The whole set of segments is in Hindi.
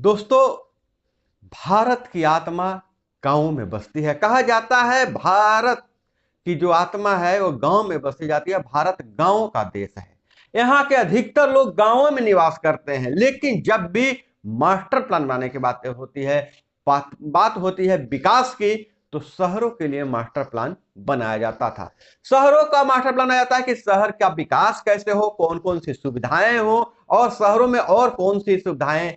दोस्तों, भारत की आत्मा गांवों में बसती है। कहा जाता है भारत की जो आत्मा है वो गांव में बसी जाती है। भारत गांवों का देश है। यहाँ के अधिकतर लोग गांवों में निवास करते हैं, लेकिन जब भी मास्टर प्लान बनाने की बात होती है, बात होती है विकास की, तो शहरों के लिए मास्टर प्लान बनाया जाता था। शहरों का मास्टर प्लान बनाया जाता है कि शहर का विकास कैसे हो, कौन कौन सी सुविधाएं हो, और शहरों में और कौन सी सुविधाएं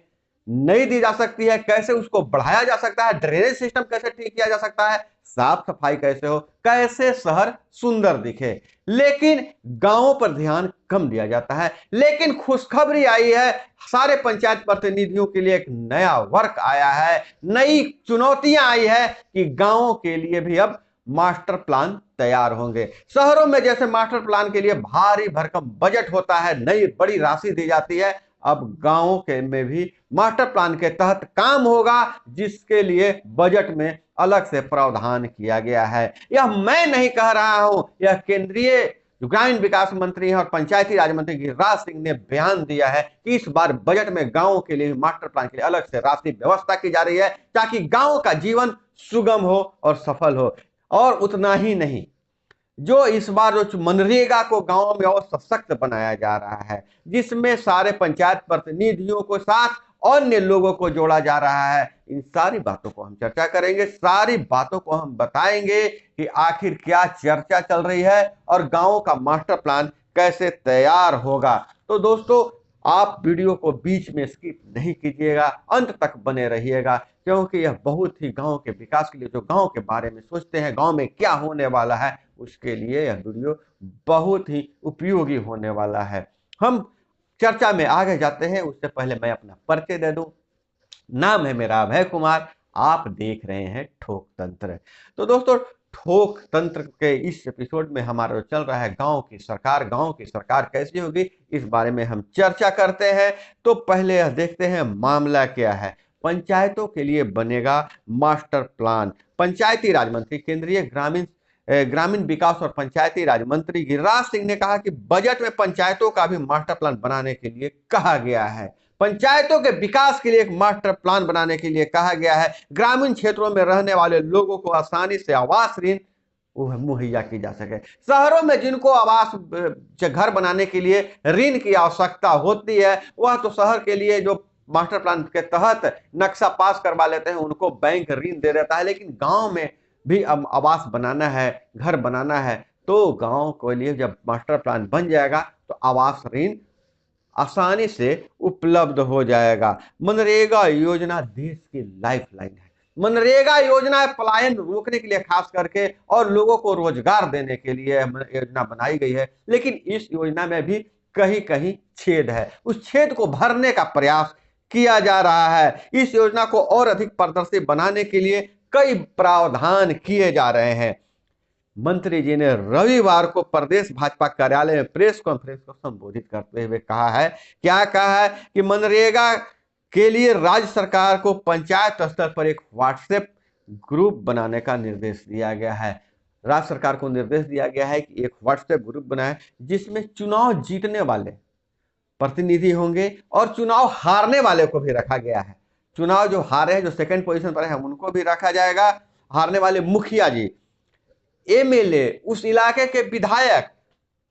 नहीं दी जा सकती है, कैसे उसको बढ़ाया जा सकता है, ड्रेनेज सिस्टम कैसे ठीक किया जा सकता है, साफ सफाई कैसे हो, कैसे शहर सुंदर दिखे। लेकिन गांवों पर ध्यान कम दिया जाता है। लेकिन खुशखबरी आई है, सारे पंचायत प्रतिनिधियों के लिए एक नया वर्क आया है, नई चुनौतियां आई है कि गांवों के लिए भी अब मास्टर प्लान तैयार होंगे। शहरों में जैसे मास्टर प्लान के लिए भारी भरकम बजट होता है, नई बड़ी राशि दी जाती है, अब गांवों के में भी मास्टर प्लान के तहत काम होगा, जिसके लिए बजट में अलग से प्रावधान किया गया है। यह मैं नहीं कह रहा हूं, यह केंद्रीय ग्रामीण विकास मंत्री और पंचायती राज मंत्री गिरिराज सिंह ने बयान दिया है कि इस बार बजट में गांवों के लिए मास्टर प्लान के लिए अलग से राशि व्यवस्था की जा रही है, ताकि गांवों का जीवन सुगम हो और सफल हो। और उतना ही नहीं, जो इस बार जो मनरेगा को गांवों में और सशक्त बनाया जा रहा है, जिसमें सारे पंचायत प्रतिनिधियों को साथ अन्य लोगों को जोड़ा जा रहा है, इन सारी बातों को हम चर्चा करेंगे। सारी बातों को हम बताएंगे कि आखिर क्या चर्चा चल रही है और गांवों का मास्टर प्लान कैसे तैयार होगा। तो दोस्तों, आप वीडियो को बीच में स्किप नहीं कीजिएगा, अंत तक बने रहिएगा, क्योंकि यह बहुत ही गांव के विकास के लिए, जो गांव के बारे में सोचते हैं, गांव में क्या होने वाला है, उसके लिए यह वीडियो बहुत ही उपयोगी होने वाला है। हम चर्चा में आगे जाते हैं, उससे पहले मैं अपना परिचय दे दूं। नाम है मेरा अभय कुमार, आप देख रहे हैं ठोक तंत्र। तो दोस्तों, ठोक तंत्र के इस एपिसोड में हमारा चल रहा है गांव की सरकार कैसी होगी, इस बारे में हम चर्चा करते हैं। तो पहले देखते हैं मामला क्या है। पंचायतों के लिए बनेगा मास्टर प्लान। पंचायती राज मंत्री, केंद्रीय ग्रामीण विकास और पंचायती राज मंत्री गिरिराज सिंह ने कहा कि बजट में पंचायतों का भी मास्टर प्लान बनाने के लिए कहा गया है। पंचायतों के विकास के लिए एक मास्टर प्लान बनाने के लिए कहा गया है। ग्रामीण क्षेत्रों में रहने वाले लोगों को आसानी से आवास ऋण मुहैया की जा सके। शहरों में जिनको आवास घर बनाने के लिए ऋण की आवश्यकता होती है, वह तो शहर के लिए जो मास्टर प्लान के तहत नक्शा पास करवा लेते हैं, उनको बैंक ऋण दे देता है। लेकिन गांव में भी अब आवास बनाना है, घर बनाना है, तो गांव के लिए जब मास्टर प्लान बन जाएगा तो आवास ऋण आसानी से उपलब्ध हो जाएगा। मनरेगा योजना देश की लाइफलाइन है। मनरेगा योजना पलायन रोकने के लिए खास करके और लोगों को रोजगार देने के लिए योजना बनाई गई है। लेकिन इस योजना में भी कहीं कहीं छेद है, उस छेद को भरने का प्रयास किया जा रहा है। इस योजना को और अधिक पारदर्शी बनाने के लिए कई प्रावधान किए जा रहे हैं। मंत्री जी ने रविवार को प्रदेश भाजपा कार्यालय में प्रेस कॉन्फ्रेंस को संबोधित करते हुए कहा है, क्या कहा है कि मनरेगा के लिए राज्य सरकार को पंचायत स्तर पर एक व्हाट्सएप ग्रुप बनाने का निर्देश दिया गया है। राज्य सरकार को निर्देश दिया गया है कि एक व्हाट्सएप ग्रुप बनाए, जिसमें चुनाव जीतने वाले प्रतिनिधि होंगे और चुनाव हारने वाले को भी रखा गया है। चुनाव जो हारे हैं, जो सेकंड पोजीशन पर है, उनको भी रखा जाएगा। हारने वाले मुखिया जी, एमएलए, उस इलाके के विधायक,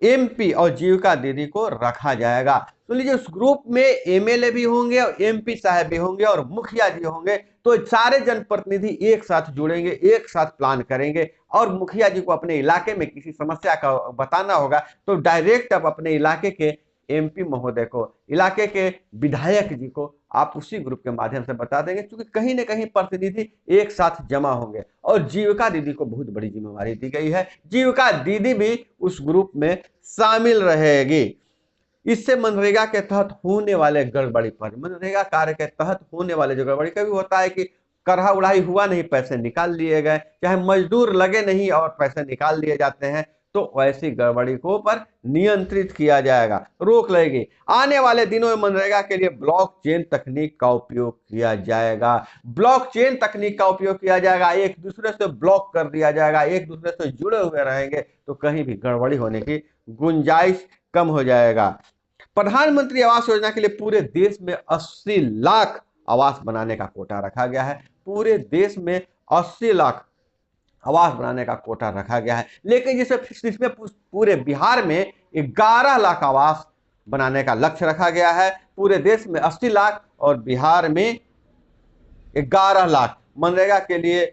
एमपी और जीविका दीदी को रखा जाएगा। तो लीजिए, उस ग्रुप में एमएलए भी होंगे और एमपी साहब भी होंगे और मुखिया जी होंगे। तो सारे जनप्रतिनिधि एक साथ जुड़ेंगे, एक साथ प्लान करेंगे। और मुखिया जी को अपने इलाके में किसी समस्या का बताना होगा तो डायरेक्ट आप अपने इलाके के एमपी महोदय को, इलाके के विधायक जी को आप उसी ग्रुप के माध्यम से बता देंगे, क्योंकि कहीं ना कहीं प्रतिनिधि एक साथ जमा होंगे। और जीविका दीदी को बहुत बड़ी जिम्मेवारी दी गई है, जीविका दीदी भी उस ग्रुप में शामिल रहेगी। इससे मनरेगा के तहत होने वाले गड़बड़ी पर, मनरेगा कार्य के तहत होने वाले जो गड़बड़ी, कभी होता है कि करहा उड़ाई हुआ नहीं, पैसे निकाल लिए गए, चाहे मजदूर लगे नहीं और पैसे निकाल लिए जाते हैं, तो ऐसी गड़बड़ी को पर नियंत्रित किया जाएगा, रोक लगेगी। आने वाले दिनों में मनरेगा के लिए ब्लॉकचेन तकनीक का उपयोग किया जाएगा। ब्लॉकचेन तकनीक का उपयोग किया जाएगा, एक दूसरे से ब्लॉक कर दिया जाएगा, एक दूसरे से जुड़े हुए रहेंगे, तो कहीं भी गड़बड़ी होने की गुंजाइश कम हो जाएगा। प्रधानमंत्री आवास योजना के लिए पूरे देश में 80 लाख आवास बनाने का कोटा रखा गया है। पूरे देश में 80 लाख आवास बनाने का कोटा रखा गया है, लेकिन जिसमें पूरे बिहार में 11 लाख आवास बनाने का लक्ष्य रखा गया है। पूरे देश में 80 लाख और बिहार में 11 लाख। मनरेगा के लिए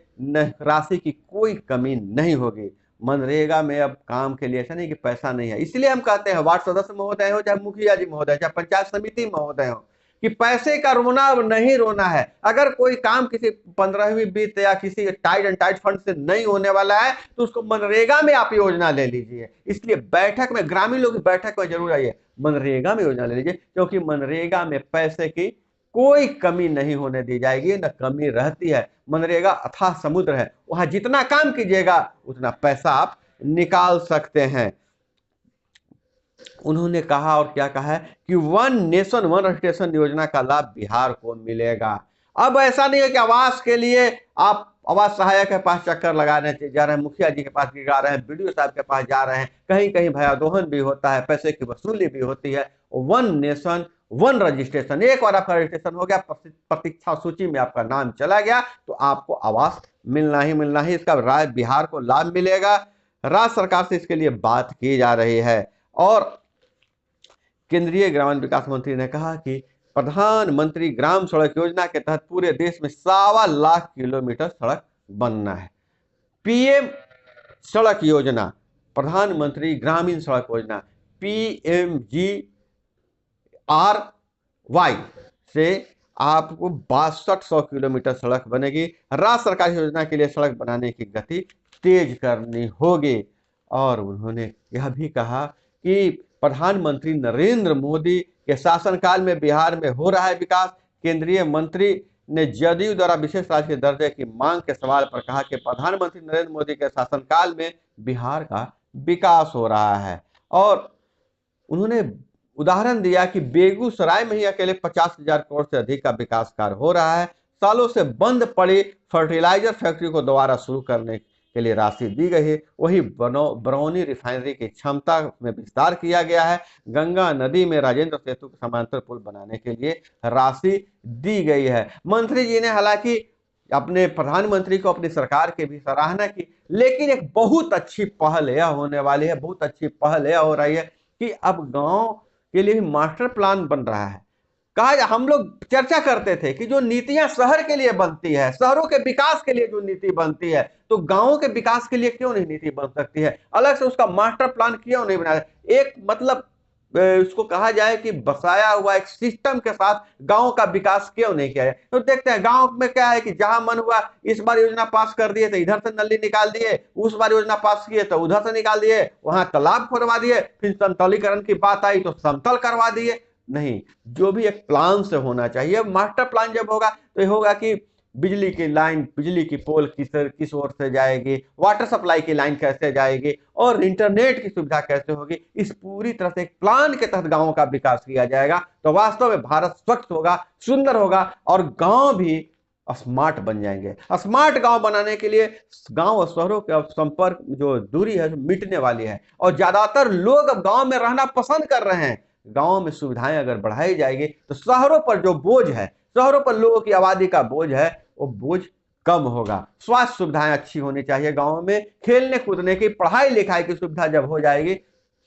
राशि की कोई कमी नहीं होगी। मनरेगा में अब काम के लिए ऐसा नहीं कि पैसा नहीं है, इसलिए हम कहते हैं वार्ड सदस्य महोदय हो, चाहे मुखिया जी महोदय, चाहे पंचायत समिति महोदय हो, कि पैसे का रोना नहीं रोना है। अगर कोई काम किसी 15वीं वित्त या किसी टाइट एंड टाइट फंड से नहीं होने वाला है तो उसको मनरेगा में आप योजना ले लीजिए। इसलिए बैठक में, ग्रामीण लोग की बैठक में जरूर आइए, मनरेगा में योजना ले लीजिए, क्योंकि मनरेगा में पैसे की कोई कमी नहीं होने दी जाएगी, न कमी रहती है। मनरेगा अथाह समुद्र है, वहां जितना काम कीजिएगा उतना पैसा आप निकाल सकते हैं। उन्होंने कहा, और क्या कहा है, कि वन नेशन वन रजिस्ट्रेशन योजना का लाभ बिहार को मिलेगा। अब ऐसा नहीं है कि आवास के लिए आप आवास सहायक के पास चक्कर लगाने जा रहे हैं, मुखिया जी के पास भी जा रहे हैं, बीडीओ साहब के पास जा रहे हैं, कहीं कहीं भयादोहन भी होता है, पैसे की वसूली भी होती है। वन नेशन वन रजिस्ट्रेशन, एक बार आपका रजिस्ट्रेशन हो गया, प्रतीक्षा सूची में आपका नाम चला गया, तो आपको आवास मिलना ही इसका बिहार को लाभ मिलेगा। राज्य सरकार से इसके लिए बात की जा रही है। और केंद्रीय ग्रामीण विकास मंत्री ने कहा कि प्रधानमंत्री ग्राम सड़क योजना के तहत पूरे देश में 1.25 लाख किलोमीटर सड़क बनना है। पीएम सड़क योजना, प्रधानमंत्री ग्रामीण सड़क योजना, PMGRY से आपको 6200 किलोमीटर सड़क बनेगी। राज्य सरकार योजना के लिए सड़क बनाने की गति तेज करनी होगी। और उन्होंने यह भी कहा कि प्रधानमंत्री नरेंद्र मोदी के शासनकाल में बिहार में हो रहा है विकास। केंद्रीय मंत्री ने जदयू द्वारा विशेष राज्य के दर्जे की मांग के सवाल पर कहा कि प्रधानमंत्री नरेंद्र मोदी के शासनकाल में बिहार का विकास हो रहा है। और उन्होंने उदाहरण दिया कि बेगूसराय में ही अकेले 50,000 करोड़ से अधिक का विकास कार्य हो रहा है। सालों से बंद पड़ी फर्टिलाइजर फैक्ट्री को दोबारा शुरू करने के लिए राशि दी गई है। वही बरौनी रिफाइनरी की क्षमता में विस्तार किया गया है। गंगा नदी में राजेंद्र सेतु के समांतर पुल बनाने के लिए राशि दी गई है। मंत्री जी ने हालांकि अपने प्रधानमंत्री को, अपनी सरकार की भी सराहना की, लेकिन एक बहुत अच्छी पहल यह होने वाली है, बहुत अच्छी पहल यह हो रही है कि अब गांव के लिए भी मास्टर प्लान बन रहा है। कहा, हम लोग चर्चा करते थे कि जो नीतियां शहर के लिए बनती है, शहरों के विकास के लिए जो नीति बनती है, तो गांवों के विकास के लिए क्यों नहीं नीति बन सकती है? अलग से उसका मास्टर प्लान क्यों नहीं बनाया? एक मतलब उसको कहा जाए कि बसाया हुआ एक सिस्टम के साथ गांव का विकास क्यों नहीं किया जाए? तो देखते हैं गांव में क्या है कि जहां मन हुआ इस बार योजना पास कर दिए तो इधर से नली निकाल दिए, उस बार योजना पास किए तो उधर से निकाल दिए, वहां तालाब खोदवा दिए, फिर समतलीकरण की बात आई तो समतल करवा दिए। नहीं, जो भी एक प्लान से होना चाहिए। मास्टर प्लान जब होगा तो ये होगा कि बिजली की लाइन, बिजली की पोल किस ओर से जाएगी, वाटर सप्लाई की लाइन कैसे जाएगी, और इंटरनेट की सुविधा कैसे होगी। इस पूरी तरह से एक प्लान के तहत गांवों का विकास किया जाएगा तो वास्तव में भारत स्वच्छ होगा, सुंदर होगा, और गांव भी स्मार्ट बन जाएंगे। स्मार्ट गांव बनाने के लिए गांव और शहरों के संपर्क जो दूरी है मिटने वाली है, और ज्यादातर लोग अब गांव में रहना पसंद कर रहे हैं। गांव में सुविधाएं अगर बढ़ाई जाएगी तो शहरों पर जो बोझ है, शहरों पर लोगों की आबादी का बोझ है, वो बोझ कम होगा। स्वास्थ्य सुविधाएं अच्छी होनी चाहिए गांव में, खेलने कूदने की, पढ़ाई लिखाई की सुविधा जब हो जाएगी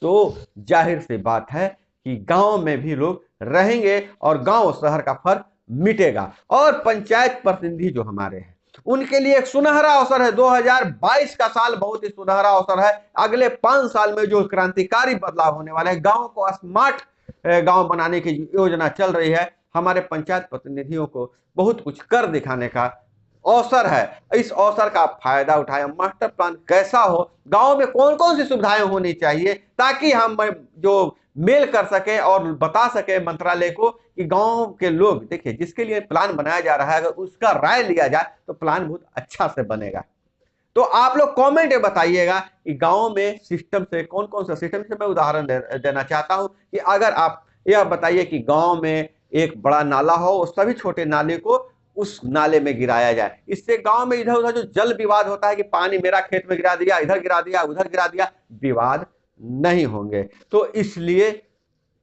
तो जाहिर सी बात है कि गांव में भी लोग रहेंगे और गांव और शहर का फर्क मिटेगा। और पंचायत प्रतिनिधि जो हमारे हैं उनके लिए एक सुनहरा अवसर है। 2022 का साल बहुत ही सुनहरा अवसर है। अगले 5 साल में जो क्रांतिकारी बदलाव होने वाले हैं, गांव को स्मार्ट गांव बनाने की योजना चल रही है, हमारे पंचायत प्रतिनिधियों को बहुत कुछ कर दिखाने का अवसर है। इस अवसर का फायदा उठाएं। मास्टर प्लान कैसा हो, गांव में कौन कौन सी सुविधाएं होनी चाहिए, ताकि हम जो मेल कर सके और बता सके मंत्रालय को कि गांव के लोग, देखिए जिसके लिए प्लान बनाया जा रहा है अगर उसका राय लिया जाए तो प्लान बहुत अच्छा से बनेगा। तो आप लोग कमेंट में बताइएगा कि गांव में सिस्टम से कौन कौन सा सिस्टम से मैं उदाहरण देना चाहता हूं कि अगर आप यह बताइए कि गांव में एक बड़ा नाला हो और सभी छोटे नाले को उस नाले में गिराया जाए। इससे गांव में इधर उधर जो जल विवाद होता है कि पानी मेरा खेत में गिरा दिया, इधर गिरा दिया, उधर गिरा दिया, विवाद नहीं होंगे। तो इसलिए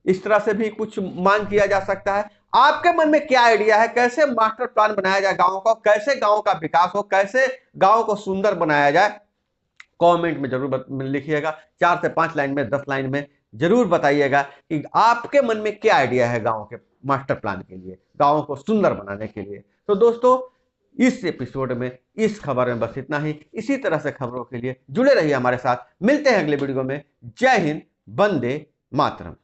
इस तरह से भी कुछ मांग किया जा सकता है। आपके मन में क्या आइडिया है, कैसे मास्टर प्लान बनाया जाए गांव का, कैसे गांव का विकास हो, कैसे गांव को सुंदर बनाया जाए, कमेंट में जरूर लिखिएगा। 4 से 5 लाइन में, 10 लाइन में जरूर बताइएगा कि आपके मन में क्या आइडिया है गांव के मास्टर प्लान के लिए, गांव को सुंदर बनाने के लिए। तो दोस्तों, इस एपिसोड में, इस खबर में बस इतना ही। इसी तरह से खबरों के लिए जुड़े रहिए हमारे साथ। मिलते हैं अगले वीडियो में। जय हिंद, वंदे मातरम।